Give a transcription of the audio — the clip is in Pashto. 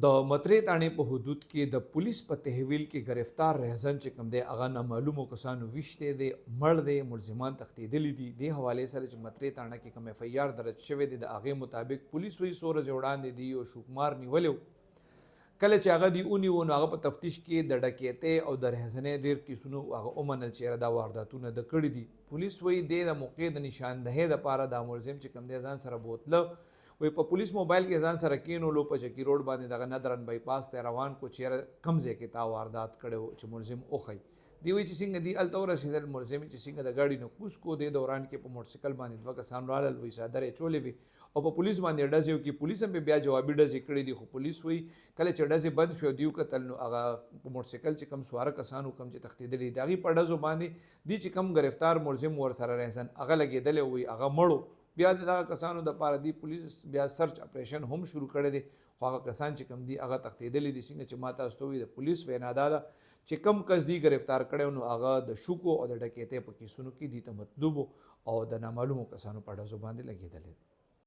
د مطرې تاڼې په حدود کې د پولیس په تحویل کې گرفتار رهزن چې کوم دی هغه نامعلومو کسانو ویشتی دی، مړ دی، ملزمان تښتېدلي دي. دې حوالې سره چې مطرې تاڼه کې کوم اف ای آر درج شوی دی د هغې مطابق پولیس وایي څو ورځې وړاندې دی یو شوکمار نیولی و. کله چې هغه دی ونیو نو هغه په تفتیش کې د ډکیتۍ او د رهزنۍ ډېر کیسونو هغه ومنل چې یاره دا وارداتونه ده کړي دي. پولیس وایي دی د موقع د نشاندهۍ دپاره دا ملزم چې کوم دی ځان سره بوتله وی په پولیس موبایل کې ځان سره کینولو په چکی روډ باندې دغه ندرن بایپاس ته روان کو چیرې کم ځای کې تا واردات کړی چې ملزم وښی. دی وایي چې څنګه دی هلته ورسېدل ملزم چې څنګه د ګاډي نه کوز کو دې دوران کې په موټرسایکل باندې دوه کسان رالل وایي څادر یې چولې وي او په پولیس باندې ډزې وکړي. پولیس هم بیا جوابي ډزې کړي دي خو پولیس وایي کله چې ډزې بند شو دوی وکتل نو هغه په موټرسایکل چې کم سواره کسان وو کم چې تښتېدلي د هغې په ډزو باندې دی چې کم گرفتار ملزم ورسره رهزن هغه لګېدلی وایي هغه مړو. بیا د دغه کسانو دپاره دی پولیس بیا سرچ اپریشن هم شروع کړی دی خو هغه کسان چې کوم دي هغه تښتېدلي دي. څنګه چې ما تاسو ته ووایي د پولیس وینا دا ده چې کم کس دی گرفتار کړی نو هغه د شوکو او د ډکیتۍ په کیسونو کې دي ته مطلوبو او د نامعلومو کسانو په ډزو باندې لګېدلی.